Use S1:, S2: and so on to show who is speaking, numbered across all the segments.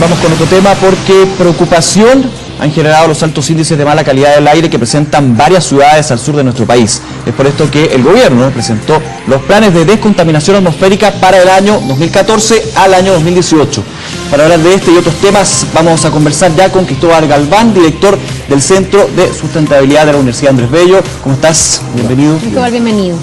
S1: vamos con otro tema porque preocupación han generado los altos índices de mala calidad del aire que presentan varias ciudades al sur de nuestro país. Es por esto que el gobierno presentó los planes de descontaminación atmosférica para el año 2014 al año 2018. Para hablar de este y otros temas vamos a conversar ya con Cristóbal Galván, director del Centro de Sustentabilidad de la Universidad Andrés Bello. ¿Cómo estás? Bienvenido.
S2: Cristóbal, bienvenido.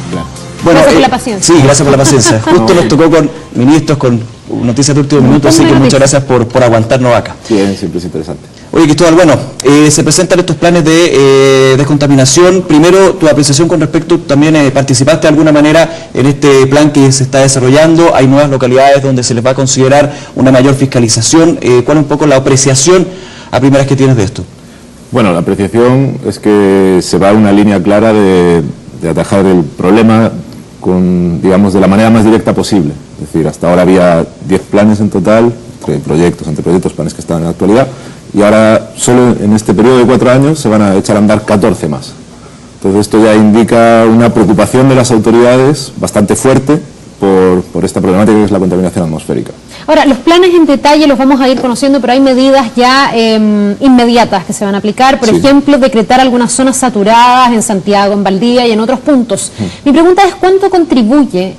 S1: Bueno,
S2: gracias por la paciencia.
S1: Sí, gracias por la paciencia. Justo nos tocó con ministros, con noticias de último minuto, así que muchas gracias por aguantarnos acá.
S3: Sí, siempre es interesante.
S1: Oye, Cristóbal, bueno, se presentan estos planes de descontaminación. Primero, tu apreciación con respecto, también participaste de alguna manera en este plan que se está desarrollando. Hay nuevas localidades donde se les va a considerar una mayor fiscalización. ¿Cuál es un poco la apreciación a primeras que tienes de esto?
S3: Bueno, la apreciación es que se va a una línea clara de atajar el problema con, digamos, de la manera más directa posible. Es decir, hasta ahora había 10 planes en total, entre proyectos, planes que están en la actualidad, y ahora solo en este periodo de 4 años se van a echar a andar 14 más. Entonces esto ya indica una preocupación de las autoridades bastante fuerte por esta problemática que es la contaminación atmosférica.
S2: Ahora, los planes en detalle los vamos a ir conociendo, pero hay medidas ya inmediatas que se van a aplicar. Por ejemplo, decretar algunas zonas saturadas en Santiago, en Valdivia y en otros puntos. Mi pregunta es, ¿cuánto contribuye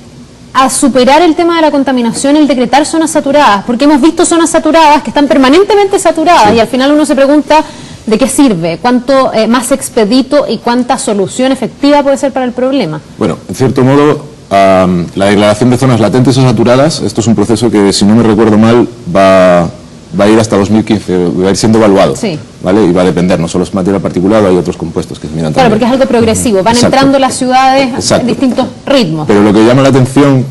S2: a superar el tema de la contaminación el decretar zonas saturadas? Porque hemos visto zonas saturadas que están permanentemente saturadas y al final uno se pregunta de qué sirve, cuánto más expedito y cuánta solución efectiva puede ser para el problema.
S3: Bueno, en cierto modo, la declaración de zonas latentes o saturadas, esto es un proceso que, si no me recuerdo mal, va a ir hasta 2015, va a ir siendo evaluado, ¿vale? Y va a depender, no solo es material particulado, hay otros compuestos que se miran también.
S2: Claro, porque es algo progresivo, van entrando las ciudades en distintos ritmos.
S3: Pero lo que llama la atención,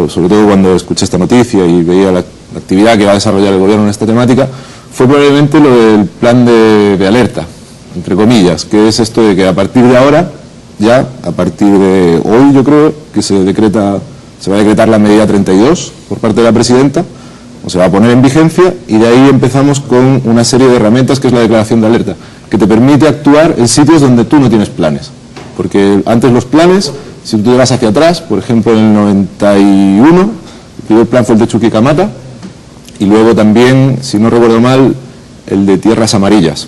S3: sobre todo cuando escuché esta noticia y veía la actividad que va a desarrollar el gobierno en esta temática, fue probablemente lo del plan de alerta, entre comillas, que es esto de que a partir de ahora, ya a partir de hoy, yo creo que se va a decretar la medida 32 por parte de la presidenta, o se va a poner en vigencia, y de ahí empezamos con una serie de herramientas que es la declaración de alerta, que te permite actuar en sitios donde tú no tienes planes. Porque antes los planes, si tú te vas hacia atrás, por ejemplo en el 91, el primer plan fue el de Chuquicamata, y luego también, si no recuerdo mal, el de Tierras Amarillas.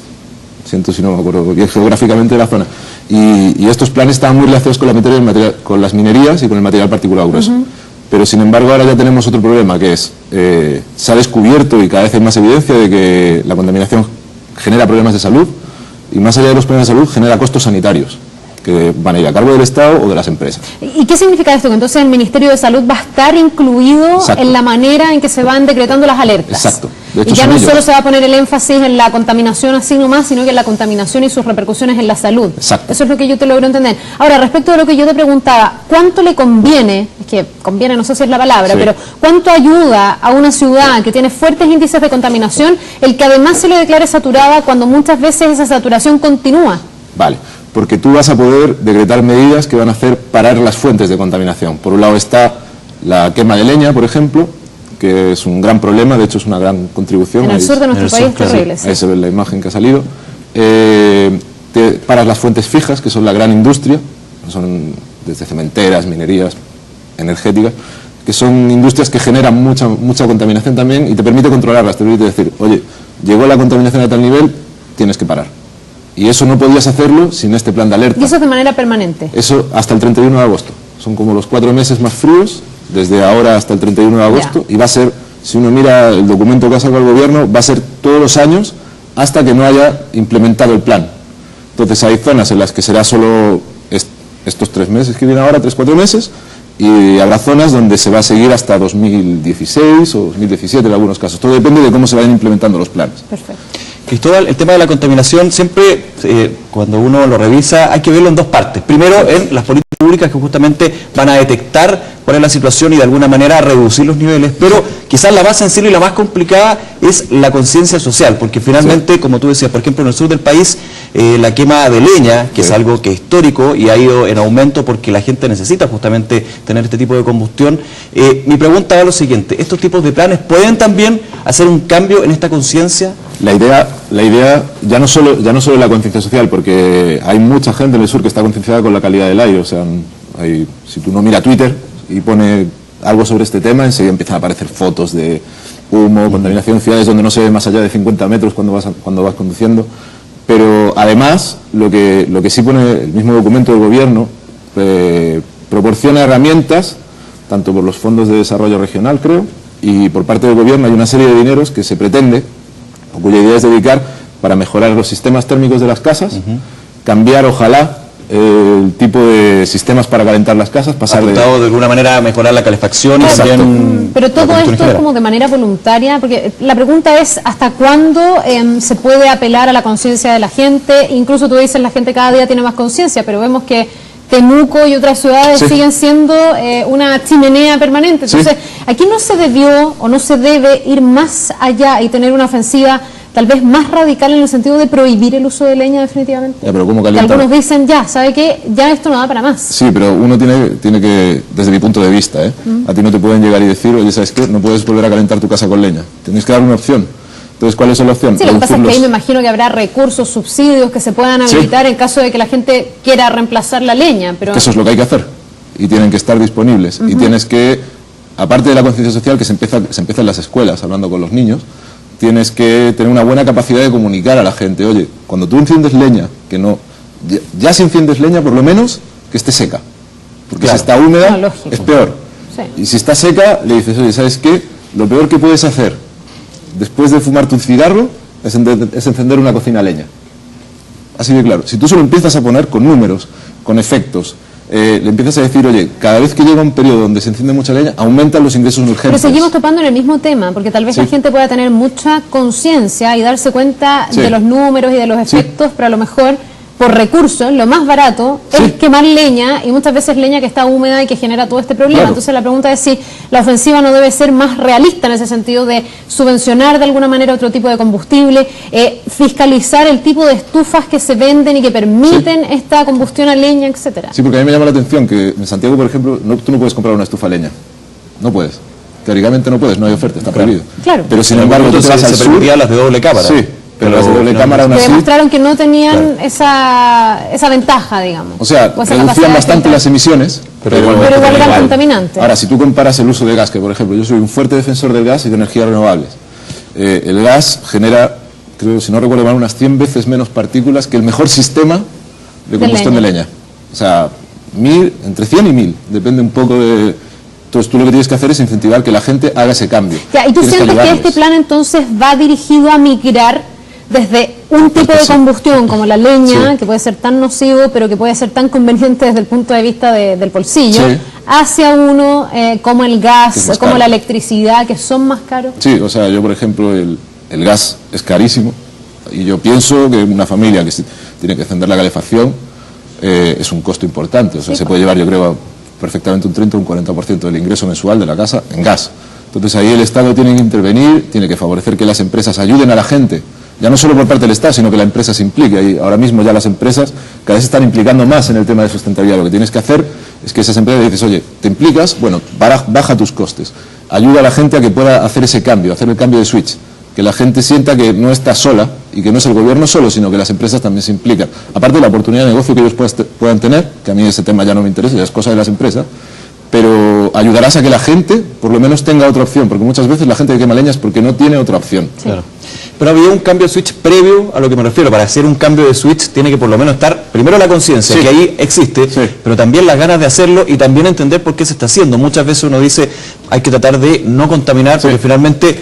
S3: Siento si no me acuerdo bien geográficamente de la zona. Y estos planes estaban muy relacionados con las minerías y con el material particulado grueso. Pero sin embargo ahora ya tenemos otro problema, que es, se ha descubierto y cada vez hay más evidencia de que la contaminación genera problemas de salud, y más allá de los problemas de salud genera costos sanitarios que van a ir a cargo del Estado o de las empresas.
S2: ¿Y qué significa esto? Que entonces el Ministerio de Salud va a estar incluido en la manera en que se van decretando las alertas.
S3: Exacto. De hecho,
S2: y ya no solo se va a poner el énfasis en la contaminación así nomás, sino que en la contaminación y sus repercusiones en la salud.
S3: Exacto.
S2: Eso es lo que yo te logro entender. Ahora, respecto a lo que yo te preguntaba, ¿cuánto le conviene, es que conviene, no sé si es la palabra, pero cuánto ayuda a una ciudad que tiene fuertes índices de contaminación el que además se le declare saturada cuando muchas veces esa saturación continúa?
S3: Vale. Porque tú vas a poder decretar medidas que van a hacer parar las fuentes de contaminación. Por un lado está la quema de leña, por ejemplo, que es un gran problema, de hecho es una gran contribución.
S2: En el sur de nuestro país es terrible.
S3: Ahí se ve la imagen que ha salido. Paras las fuentes fijas, que son la gran industria, son desde cementeras, minerías, energéticas, que son industrias que generan mucha contaminación también, y te permite controlarlas, te permite decir, oye, llegó la contaminación a tal nivel, tienes que parar. Y eso no podías hacerlo sin este plan de alerta.
S2: ¿Y eso es de manera permanente?
S3: Eso hasta el 31 de agosto. Son como los 4 meses más fríos, desde ahora hasta el 31 de agosto. Y va a ser, si uno mira el documento que ha sacado el gobierno, va a ser todos los años hasta que no haya implementado el plan. Entonces hay zonas en las que será solo estos 3 meses que vienen ahora, 3-4 meses, y habrá zonas donde se va a seguir hasta 2016 o 2017 en algunos casos. Todo depende de cómo se vayan implementando los planes.
S2: Perfecto.
S1: Cristóbal, el tema de la contaminación siempre, cuando uno lo revisa, hay que verlo en dos partes. Primero, en las políticas públicas que justamente van a detectar cuál es la situación y de alguna manera reducir los niveles, pero quizás la más sensible y la más complicada es la conciencia social, porque finalmente, como tú decías, por ejemplo, en el sur del país, la quema de leña, que es algo que es histórico y ha ido en aumento porque la gente necesita justamente tener este tipo de combustión. Mi pregunta es lo siguiente, ¿estos tipos de planes pueden también hacer un cambio en esta conciencia?
S3: La idea ya no solo es la conciencia social, porque hay mucha gente en el sur que está concienciada con la calidad del aire. O sea, si tú no miras Twitter y pone algo sobre este tema, enseguida empiezan a aparecer fotos de humo, contaminación en ciudades donde no se ve más allá de 50 metros cuando vas conduciendo. Pero además, lo que sí pone el mismo documento del gobierno, proporciona herramientas, tanto por los fondos de desarrollo regional, creo, y por parte del gobierno hay una serie de dineros que se pretende, o cuya idea es dedicar para mejorar los sistemas térmicos de las casas, cambiar, ojalá, el tipo de sistemas para calentar las casas, pasar
S1: de alguna manera a mejorar la calefacción.
S2: Exacto.
S1: Y también
S2: pero todo esto es como de manera voluntaria, porque la pregunta es ¿hasta cuándo se puede apelar a la conciencia de la gente? Incluso tú dices la gente cada día tiene más conciencia, pero vemos que Temuco y otras ciudades siguen siendo una chimenea permanente. Entonces, aquí no se debió o no se debe ir más allá y tener una ofensiva tal vez más radical en el sentido de prohibir el uso de leña definitivamente.
S3: Ya, pero ¿cómo calientar?
S2: Algunos dicen, ¿sabe qué? Ya esto no da para más.
S3: Sí, pero uno tiene que, desde mi punto de vista, a ti no te pueden llegar y decir, oye, ¿sabes qué? No puedes volver a calentar tu casa con leña. Tienes que dar una opción. Entonces, ¿cuál es la opción?
S2: Sí, lo que pasa es que ahí me imagino que habrá recursos, subsidios que se puedan habilitar en caso de que la gente quiera reemplazar la leña. Pero
S3: eso es lo que hay que hacer. Y tienen que estar disponibles. Y tienes que, aparte de la conciencia social que se empieza en las escuelas, hablando con los niños, tienes que tener una buena capacidad de comunicar a la gente. Oye, cuando tú enciendes leña, que no, ya si enciendes leña, por lo menos que esté seca. Porque si está húmeda, es peor. Sí. Y si está seca, le dices, oye, ¿sabes qué? Lo peor que puedes hacer después de fumar tu cigarro es encender una cocina a leña. Así de claro. Si tú se lo empiezas a poner con números, con efectos, le empiezas a decir, oye, cada vez que llega un periodo donde se enciende mucha leña, aumentan los ingresos urgentes.
S2: Pero seguimos topando en el mismo tema, porque tal vez la gente pueda tener mucha conciencia y darse cuenta de los números y de los efectos, pero a lo mejor, por recursos, lo más barato es quemar leña, y muchas veces leña que está húmeda y que genera todo este problema. Entonces la pregunta es si la ofensiva no debe ser más realista en ese sentido de subvencionar de alguna manera otro tipo de combustible, fiscalizar el tipo de estufas que se venden y que permiten esta combustión a leña, etcétera.
S3: Sí, porque a mí me llama la atención que en Santiago, por ejemplo, tú no puedes comprar una estufa a leña. No puedes. Teóricamente no puedes, no hay oferta, está prohibido.
S2: Claro.
S3: Pero sin embargo, tú te vas al sur,
S1: las de doble cámara.
S3: Sí. Pero las de doble cámara aún así...
S2: demostraron que no tenían esa ventaja, digamos.
S3: O sea, reducían bastante las emisiones, pero igual
S2: eran contaminantes.
S3: Ahora, si tú comparas el uso de gas, que por ejemplo, yo soy un fuerte defensor del gas y de energías renovables. El gas genera, creo, si no recuerdo mal, unas 100 veces menos partículas que el mejor sistema de combustión de leña. O sea, entre 100 y 1000, depende un poco de... Entonces tú lo que tienes que hacer es incentivar que la gente haga ese cambio.
S2: Ya, ¿y tú sientes que este plan entonces va dirigido a migrar desde un tipo de combustión como la leña, que puede ser tan nocivo, pero que puede ser tan conveniente desde el punto de vista del bolsillo, hacia uno como el gas, como la electricidad, que son más caros?
S3: Sí, o sea, yo por ejemplo, el gas es carísimo, y yo pienso que una familia que tiene que encender la calefacción es un costo importante, o sea, se puede llevar, yo creo, perfectamente un 30 o un 40% del ingreso mensual de la casa en gas. Entonces ahí el Estado tiene que intervenir, tiene que favorecer que las empresas ayuden a la gente, ya no solo por parte del Estado, sino que la empresa se implique. Y ahora mismo ya las empresas cada vez se están implicando más en el tema de sustentabilidad. Lo que tienes que hacer es que esas empresas dices, oye, ¿te implicas? Bueno, baja tus costes. Ayuda a la gente a que pueda hacer ese cambio, hacer el cambio de switch. Que la gente sienta que no está sola y que no es el gobierno solo, sino que las empresas también se implican. Aparte de la oportunidad de negocio que ellos puedan tener, que a mí ese tema ya no me interesa, ya es cosa de las empresas, pero ayudarás a que la gente por lo menos tenga otra opción, porque muchas veces la gente que quema leña es porque no tiene otra opción.
S1: Claro. Pero había un cambio de switch previo a lo que me refiero. Para hacer un cambio de switch tiene que por lo menos estar primero la conciencia, que ahí existe, pero también las ganas de hacerlo y también entender por qué se está haciendo. Muchas veces uno dice, hay que tratar de no contaminar, porque finalmente,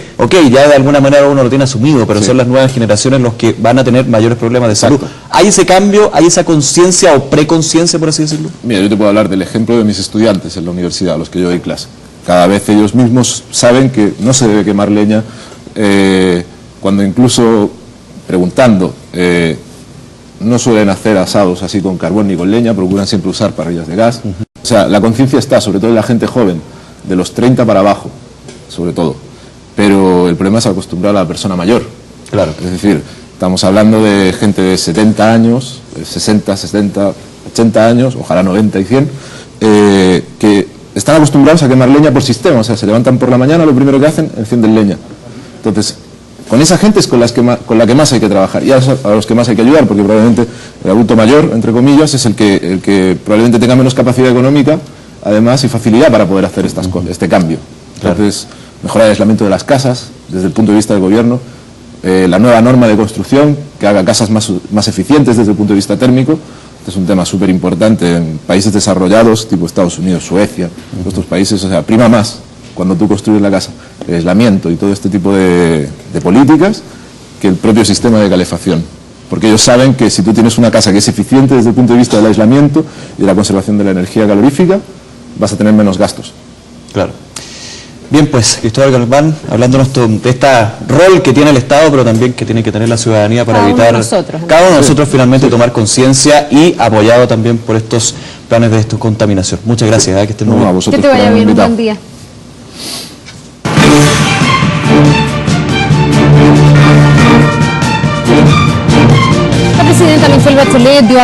S1: ya de alguna manera uno lo tiene asumido, pero son las nuevas generaciones los que van a tener mayores problemas de salud. ¿Hay ese cambio, hay esa conciencia o preconciencia, por así decirlo?
S3: Mira, yo te puedo hablar del ejemplo de mis estudiantes en la universidad, a los que yo doy clase. Cada vez ellos mismos saben que no se debe quemar leña, cuando incluso preguntando no suelen hacer asados así con carbón ni con leña, procuran siempre usar parrillas de gas. O sea, la conciencia está, sobre todo en la gente joven, de los 30 para abajo, sobre todo. Pero el problema es acostumbrar a la persona mayor.
S1: Claro.
S3: Es decir, estamos hablando de gente de 70 años, 60, 70, 80 años, ojalá 90 y 100, que están acostumbrados a quemar leña por sistema. O sea, se levantan por la mañana, lo primero que hacen, encienden leña. Entonces, con esa gente es con la que más hay que trabajar y a los que más hay que ayudar, porque probablemente el adulto mayor, entre comillas, es el que probablemente tenga menos capacidad económica, además, y facilidad para poder hacer este cambio. Entonces, mejorar el aislamiento de las casas, desde el punto de vista del gobierno, la nueva norma de construcción que haga casas más eficientes desde el punto de vista térmico. Este es un tema súper importante en países desarrollados, tipo Estados Unidos, Suecia, otros países. O sea, prima más cuando tú construyes la casa el aislamiento y todo este tipo de políticas que el propio sistema de calefacción. Porque ellos saben que si tú tienes una casa que es eficiente desde el punto de vista del aislamiento y de la conservación de la energía calorífica, vas a tener menos gastos.
S1: Claro. Bien, pues, Cristóbal Galván, hablándonos de este rol que tiene el Estado, pero también que tiene que tener la ciudadanía para evitar, cada uno de nosotros finalmente tomar conciencia y apoyado también por estos planes de descontaminación. Muchas gracias, que estén muy bien.
S2: Que te vaya bien, un buen día. La presidenta Michelle Bachelet dio